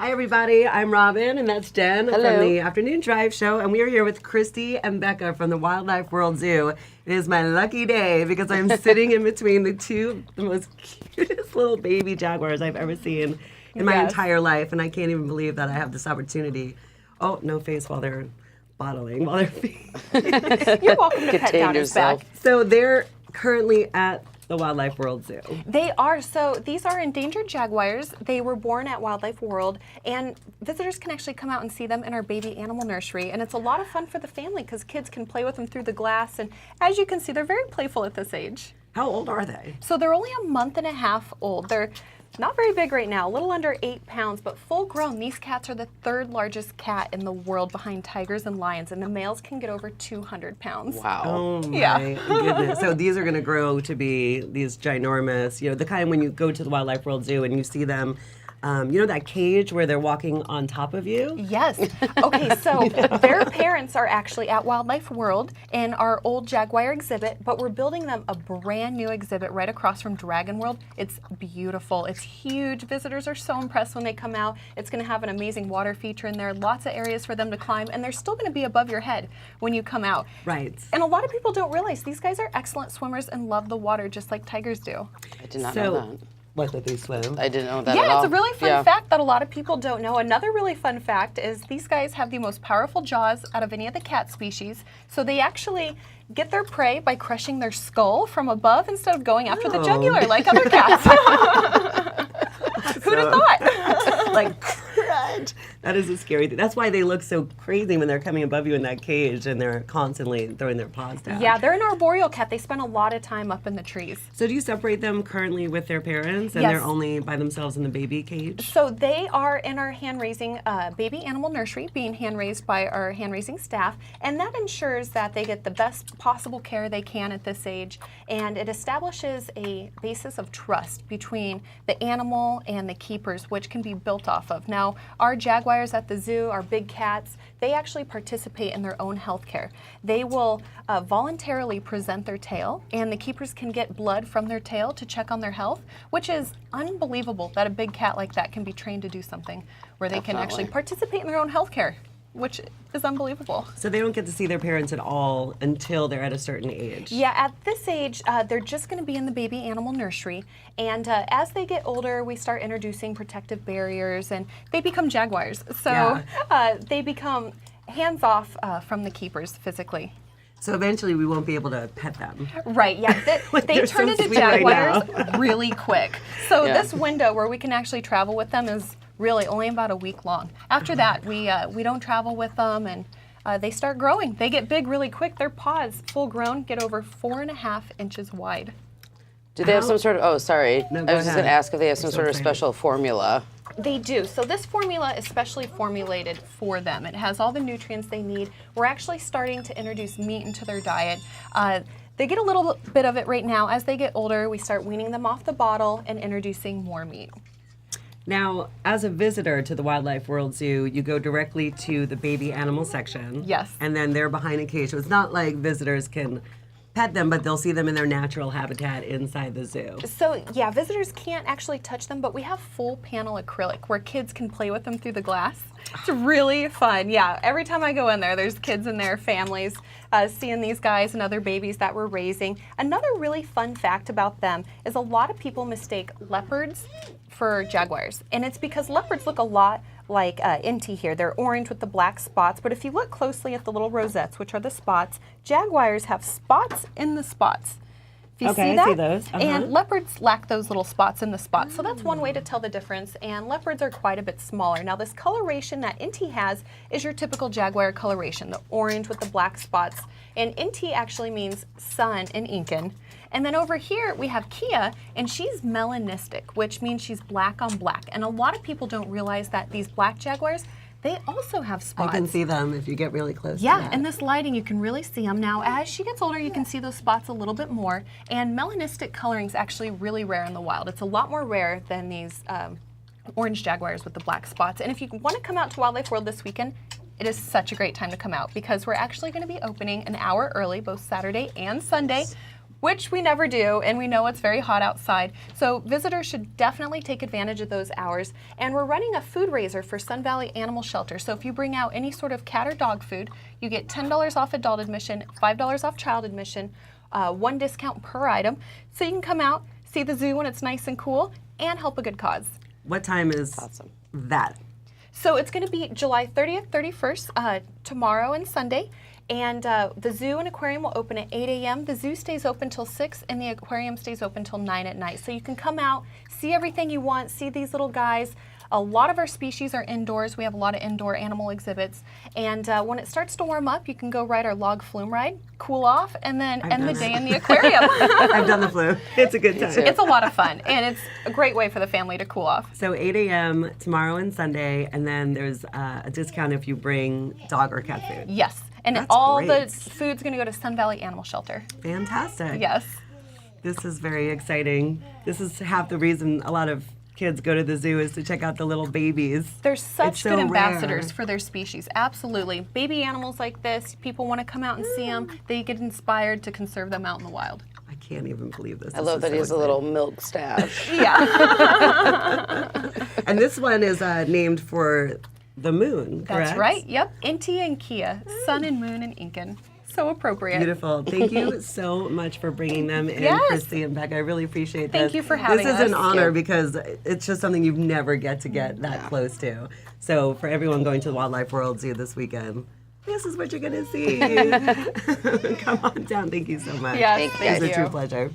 Hi, everybody. I'm Robin, and that's Jen Hello. from the Afternoon Drive Show, and we are here with Christy and Becca from the Wildlife World Zoo. It is my lucky day because I'm sitting in between the most cutest little baby jaguars I've ever seen in my entire life, and I can't even believe that I have this opportunity. Oh, no face while they're bottling, while they're feeding. You're welcome to pet down his back. So they're currently at the Wildlife World Zoo. They are. So these are endangered jaguars. They were born at Wildlife World, and visitors can actually come out and see them in our baby animal nursery. And it's a lot of fun for the family because kids can play with them through the glass. And as you can see, they're very playful at this age. How old are they? So they're only a month and a half old. They're not very big right now, a little under 8 pounds, but full grown. These cats are the third largest cat in the world behind tigers and lions, and the males can get over 200 pounds. Wow. Oh my goodness. So these are going to grow to be these ginormous, the kind when you go to the Wildlife World Zoo and you see them, that cage where they're walking on top of you? Yes. Okay, so their parents are actually at Wildlife World in our old Jaguar exhibit, but we're building them a brand new exhibit right across from Dragon World. It's beautiful. It's huge. Visitors are so impressed when they come out. It's going to have an amazing water feature in there, lots of areas for them to climb, and they're still going to be above your head when you come out. Right. And a lot of people don't realize these guys are excellent swimmers and love the water just like tigers do. I did not know that. What, that they swim? I didn't know that at all. Yeah, it's a really fun fact that a lot of people don't know. Another really fun fact is these guys have the most powerful jaws out of any of the cat species. So they actually get their prey by crushing their skull from above instead of going after the jugular like other cats. Who'd have thought? Like, crunch. That is a scary thing. That's why they look so crazy when they're coming above you in that cage and they're constantly throwing their paws down. Yeah, they're an arboreal cat. They spend a lot of time up in the trees. So do you separate them currently with their parents and Yes. they're only by themselves in the baby cage? So they are in our hand-raising baby animal nursery, being hand-raised by our hand-raising staff, and that ensures that they get the best possible care they can at this age, and it establishes a basis of trust between the animal and the keepers, which can be built off of. Now, our jaguars at the zoo, our big cats, they actually participate in their own health care. They will voluntarily present their tail, and the keepers can get blood from their tail to check on their health, which is unbelievable that a big cat like that can be trained to do something where they can actually participate in their own health care, which is unbelievable. So they don't get to see their parents at all until they're at a certain age? Yeah, at this age, they're just going to be in the baby animal nursery, and as they get older, we start introducing protective barriers, and they become jaguars. So they become hands-off from the keepers physically. So eventually we won't be able to pet them. Right, yeah. They turn into jaguars really quick. So this window where we can actually travel with them is really only about a week long. After that, we don't travel with them, and they start growing. They get big really quick. Their paws, full grown, get over 4.5 inches wide. Do they have some sort of, I was just going to ask if they have some sort of special formula. They do. So this formula is specially formulated for them. It has all the nutrients they need. We're actually starting to introduce meat into their diet. They get a little bit of it right now. As they get older, we start weaning them off the bottle and introducing more meat. Now, as a visitor to the Wildlife World Zoo, you go directly to the baby animal section. Yes. And then they're behind a cage. So it's not like visitors can pet them, but they'll see them in their natural habitat inside the zoo. So yeah, visitors can't actually touch them, but we have full panel acrylic where kids can play with them through the glass. It's really fun. Yeah, every time I go in there, there's kids and their families seeing these guys and other babies that we're raising. Another really fun fact about them is a lot of people mistake leopards for jaguars, and it's because leopards look a lot like Inti here. They're orange with the black spots, but if you look closely at the little rosettes, which are the spots, jaguars have spots in the spots. If you see that? I see those. And leopards lack those little spots in the spots. So that's one way to tell the difference, and leopards are quite a bit smaller. Now this coloration that Inti has is your typical jaguar coloration, the orange with the black spots. And Inti actually means sun in Incan. And then over here we have Kia, and she's melanistic, which means she's black on black. And a lot of people don't realize that these black jaguars, they also have spots. I can see them if you get really close to Yeah, that. in this lighting you can really see them. Now as she gets older you can see those spots a little bit more, and melanistic coloring is actually really rare in the wild. It's a lot more rare than these orange jaguars with the black spots. And if you want to come out to Wildlife World this weekend, it is such a great time to come out because we're actually going to be opening an hour early both Saturday and Sunday. which we never do, and we know it's very hot outside. So visitors should definitely take advantage of those hours. And we're running a food raiser for Sun Valley Animal Shelter. So if you bring out any sort of cat or dog food, you get $10 off adult admission, $5 off child admission, 1 discount per item. So you can come out, see the zoo when it's nice and cool, and help a good cause. What time is that? So it's going to be July 30th, 31st, tomorrow and Sunday. And the zoo and aquarium will open at 8 a.m. The zoo stays open till 6, and the aquarium stays open till 9 at night. So you can come out, see everything you want, see these little guys. A lot of our species are indoors. We have a lot of indoor animal exhibits. And when it starts to warm up, you can go ride our log flume ride, cool off, and then end the day in the aquarium. I've done the flume. It's a good time. It's a lot of fun, and it's a great way for the family to cool off. So 8 a.m. tomorrow and Sunday, and then there's a discount if you bring dog or cat food. Yes, and That's all great. the food's going to go to Sun Valley Animal Shelter. Fantastic. Yes. This is very exciting. This is half the reason a lot of kids go to the zoo is to check out the little babies. They're such It's so good ambassadors rare. for their species. Absolutely. Baby animals like this, people want to come out and see them. They get inspired to conserve them out in the wild. I can't even believe this. I love that he has a little milk stash. Yeah. And this one is named for the moon, correct? That's right. Yep. Inti and Kia, sun and moon and Incan. So appropriate. Beautiful. Thank you so much for bringing them in, Yes. Christy and Becca. I really appreciate this. Thank you for having This is an us. honor because it's just something you never get to get that close to. So for everyone going to the Wildlife World Zoo this weekend, this is what you're going to see. Come on down. Thank you so much. Yes, Thank you. thank It's a you. true pleasure.